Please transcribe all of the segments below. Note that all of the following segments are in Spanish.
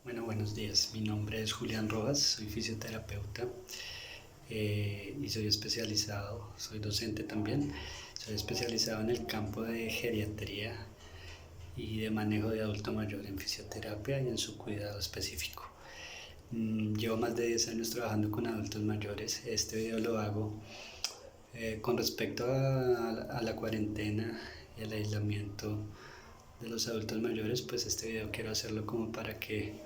Bueno, buenos días. Mi nombre es Julián Rojas, soy fisioterapeuta y soy docente también. Soy especializado en el campo de geriatría y de manejo de adulto mayor en fisioterapia y en su cuidado específico. Llevo más de 10 años trabajando con adultos mayores. Este video lo hago con respecto a la cuarentena y el aislamiento de los adultos mayores. Pues este video quiero hacerlo como para que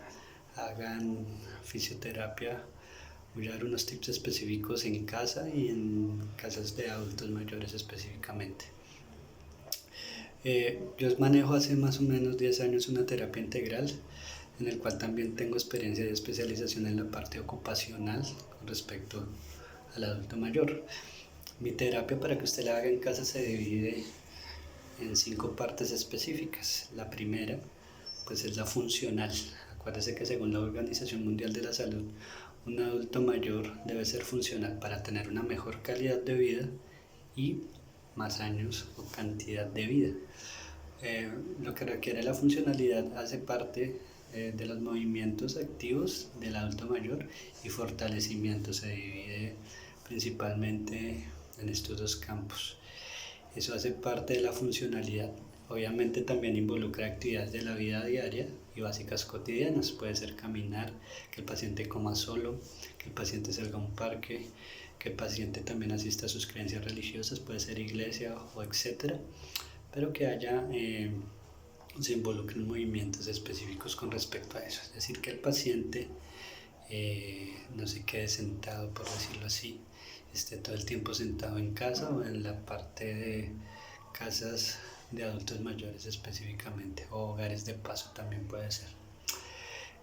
hagan fisioterapia. Voy a dar unos tips específicos en casa y en casas de adultos mayores específicamente. Yo manejo hace más o menos 10 años una terapia integral, en el cual también tengo experiencia y especialización en la parte ocupacional con respecto al adulto mayor. Mi terapia, para que usted la haga en casa, se divide en 5 partes específicas. La primera pues es la funcional. Acuérdese que según la Organización Mundial de la Salud, un adulto mayor debe ser funcional para tener una mejor calidad de vida y más años o cantidad de vida. Lo que requiere la funcionalidad hace parte de los movimientos activos del adulto mayor y fortalecimiento. Se divide principalmente en estos dos campos. Eso hace parte de la funcionalidad. Obviamente también involucra actividades de la vida diaria y básicas cotidianas. Puede ser caminar, que el paciente coma solo, que el paciente salga a un parque, que el paciente también asista a sus creencias religiosas, puede ser iglesia o etcétera, pero que se involucren movimientos específicos con respecto a eso. Es decir, que el paciente no se quede sentado, por decirlo así, esté todo el tiempo sentado en casa o en la parte de casas de adultos mayores específicamente, o hogares de paso también puede ser.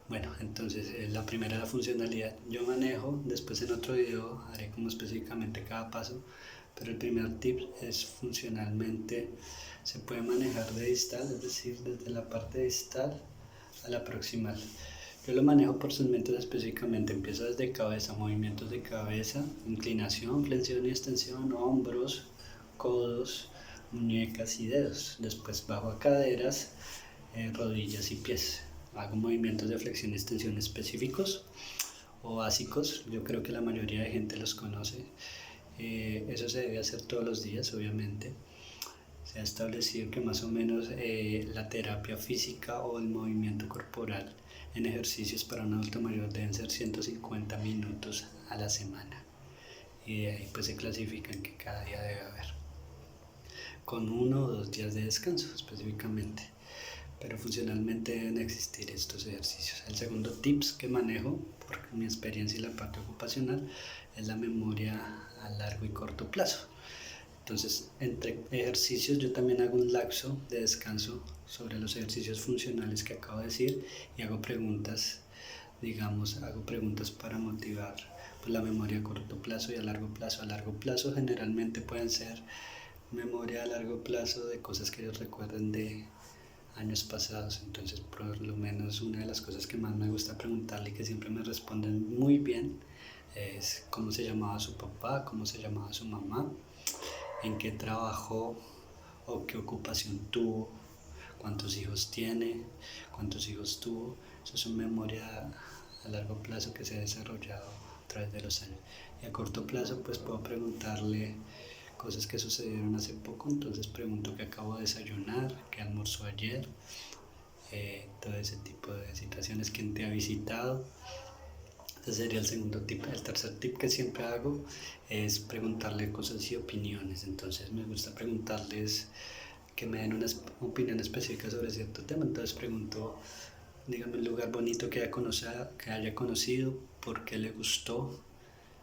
Bueno, entonces la primera, la funcionalidad. Yo manejo, después en otro video haré como específicamente cada paso, pero el primer tip es funcionalmente. Se puede manejar de distal, es decir, desde la parte distal a la proximal. Yo lo manejo por segmentos específicamente. Empiezo desde cabeza, movimientos de cabeza, inclinación, flexión y extensión, hombros, codos, muñecas y dedos. Después bajo a caderas, rodillas y pies. Hago movimientos de flexión y extensión específicos o básicos. Yo creo que la mayoría de gente los conoce. Eso se debe hacer todos los días, obviamente. Se ha establecido que más o menos la terapia física o el movimiento corporal en ejercicios para un adulto mayor deben ser 150 minutos a la semana. Y de ahí pues se clasifican que cada día debe haber, con 1 o 2 días de descanso específicamente. Pero funcionalmente deben existir estos ejercicios. El segundo tips que manejo, por mi experiencia y la parte ocupacional, es la memoria a largo y corto plazo. Entonces, entre ejercicios yo también hago un lapso de descanso sobre los ejercicios funcionales que acabo de decir y hago preguntas, hago preguntas para motivar pues, la memoria a corto plazo y a largo plazo. A largo plazo generalmente pueden ser memoria a largo plazo de cosas que ellos recuerden de años pasados. Entonces, por lo menos una de las cosas que más me gusta preguntarle y que siempre me responden muy bien es cómo se llamaba su papá, cómo se llamaba su mamá, en qué trabajó o qué ocupación tuvo, cuántos hijos tiene, cuántos hijos tuvo. Eso es una memoria a largo plazo que se ha desarrollado a través de los años. Y a corto plazo pues puedo preguntarle cosas que sucedieron hace poco. Entonces pregunto qué acabo de desayunar, qué almorzó ayer, todo ese tipo de situaciones, quién te ha visitado. Ese sería el segundo tip. El tercer tip que siempre hago es preguntarle cosas y opiniones. Entonces me gusta preguntarles que me den una opinión específica sobre cierto tema. Entonces pregunto, dígame un lugar bonito que haya conocido, por qué le gustó,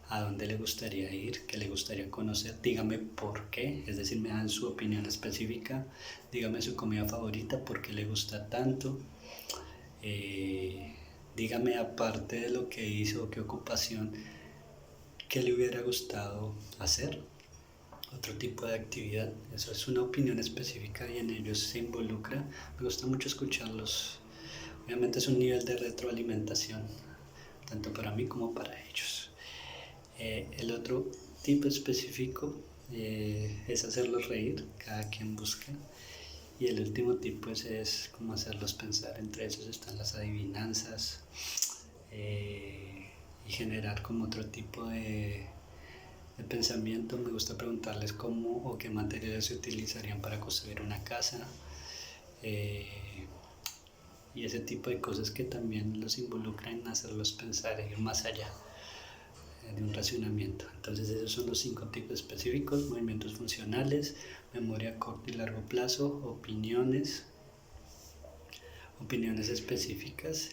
a dónde le gustaría ir, qué le gustaría conocer, dígame por qué, es decir, me dan su opinión específica, dígame su comida favorita, por qué le gusta tanto. Dígame, aparte de lo que hizo o qué ocupación, qué le hubiera gustado hacer, otro tipo de actividad. Eso es una opinión específica y en ellos se involucra. Me gusta mucho escucharlos. Obviamente es un nivel de retroalimentación, tanto para mí como para ellos. El otro tipo específico es hacerlos reír, cada quien busca. Y el último tip pues es como hacerlos pensar. Entre esos están las adivinanzas, y generar como otro tipo de pensamiento. Me gusta preguntarles cómo o qué materiales se utilizarían para construir una casa, eh, y ese tipo de cosas que también los involucran en hacerlos pensar, en ir más allá de un racionamiento. Entonces esos son los 5 tipos específicos: movimientos funcionales, memoria a corto y largo plazo, opiniones específicas,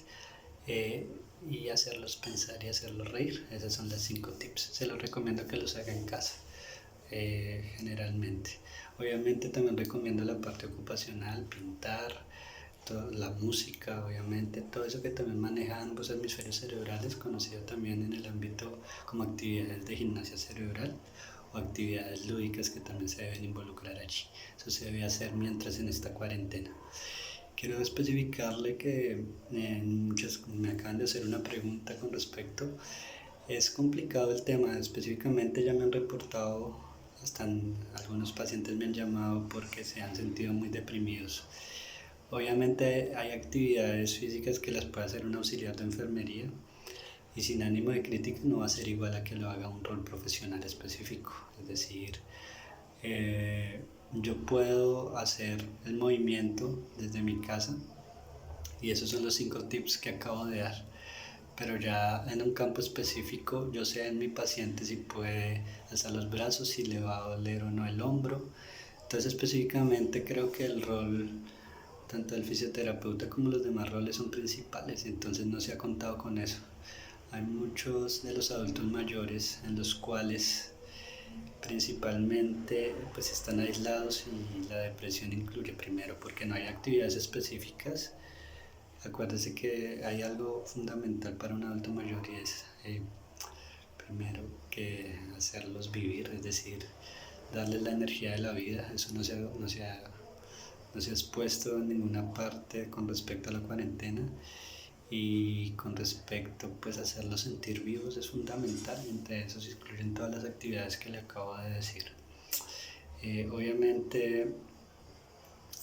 y hacerlos pensar y hacerlos reír. Esos son los 5 tips. Se los recomiendo que los hagan en casa, generalmente. Obviamente también recomiendo la parte ocupacional, pintar, la música, obviamente, todo eso que también maneja ambos hemisferios cerebrales, conocido también en el ámbito como actividades de gimnasia cerebral o actividades lúdicas que también se deben involucrar allí. Eso se debe hacer mientras en esta cuarentena. Quiero especificarle que muchas me acaban de hacer una pregunta con respecto. Es complicado el tema, específicamente ya me han reportado, hasta algunos pacientes me han llamado porque se han sentido muy deprimidos. Obviamente hay actividades físicas que las puede hacer un auxiliar de enfermería, y sin ánimo de crítica no va a ser igual a que lo haga un rol profesional específico. Es decir, yo puedo hacer el movimiento desde mi casa, y esos son los 5 tips que acabo de dar. Pero ya en un campo específico, yo sé en mi paciente si puede alzar los brazos, si le va a doler o no el hombro. Entonces específicamente creo que el rol tanto del fisioterapeuta como los demás roles son principales, entonces no se ha contado con eso. Hay muchos de los adultos mayores en los cuales principalmente pues están aislados, y la depresión incluye primero porque no hay actividades específicas. Acuérdese que hay algo fundamental para un adulto mayor, y es primero que hacerlos vivir, es decir, darles la energía de la vida. Eso no se ha expuesto en ninguna parte con respecto a la cuarentena, y con respecto pues a hacerlos sentir vivos es fundamental. Entre esos incluyen todas las actividades que le acabo de decir. Obviamente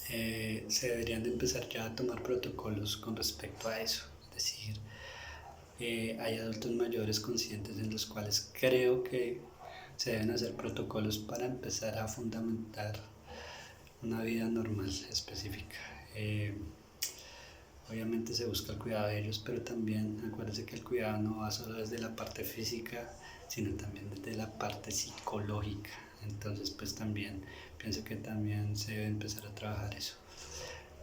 se deberían de empezar ya a tomar protocolos con respecto a eso. Es decir, hay adultos mayores conscientes en los cuales creo que se deben hacer protocolos para empezar a fundamentar una vida normal específica. Obviamente se busca el cuidado de ellos, pero también acuérdense que el cuidado no va solo desde la parte física, sino también desde la parte psicológica. Entonces pues también pienso que también se debe empezar a trabajar eso.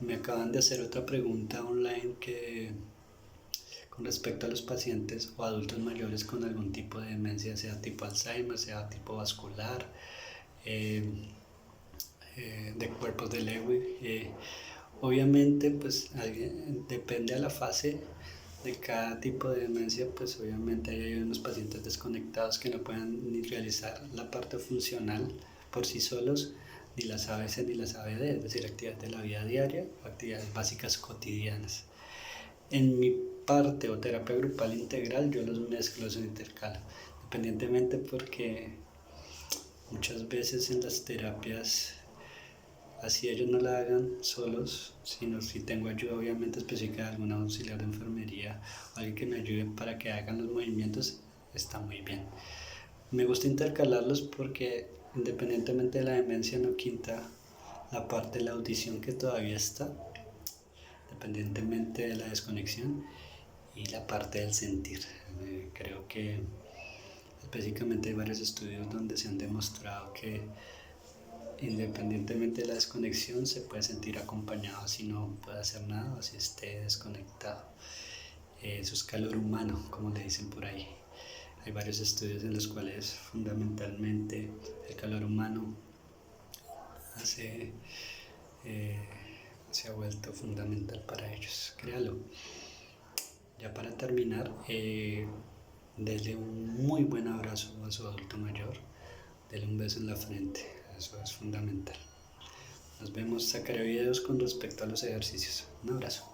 Me acaban de hacer otra pregunta online que con respecto a los pacientes o adultos mayores con algún tipo de demencia, sea tipo Alzheimer, sea tipo vascular, de cuerpos de Lewy. Obviamente pues depende a la fase de cada tipo de demencia, pues obviamente hay unos pacientes desconectados que no pueden ni realizar la parte funcional por sí solos, ni las ABC ni las ABD, es decir, actividades de la vida diaria o actividades básicas cotidianas. En mi parte o terapia grupal integral yo los mezclo, los intercalo, independientemente porque muchas veces en las terapias, así ellos no la hagan solos, sino si tengo ayuda obviamente específica de algún auxiliar de enfermería o alguien que me ayude para que hagan los movimientos, está muy bien. Me gusta intercalarlos porque independientemente de la demencia no quita la parte de la audición que todavía está, independientemente de la desconexión, y la parte del sentir. Creo que específicamente hay varios estudios donde se han demostrado que independientemente de la desconexión se puede sentir acompañado, así no puede hacer nada, así esté desconectado. Eso es calor humano, como le dicen por ahí. Hay varios estudios en los cuales fundamentalmente el calor humano se ha vuelto fundamental para ellos, créalo. Ya para terminar, dele un muy buen abrazo a su adulto mayor, dele un beso en la frente, eso es fundamental. Nos vemos, sacaré videos con respecto a los ejercicios. Un abrazo.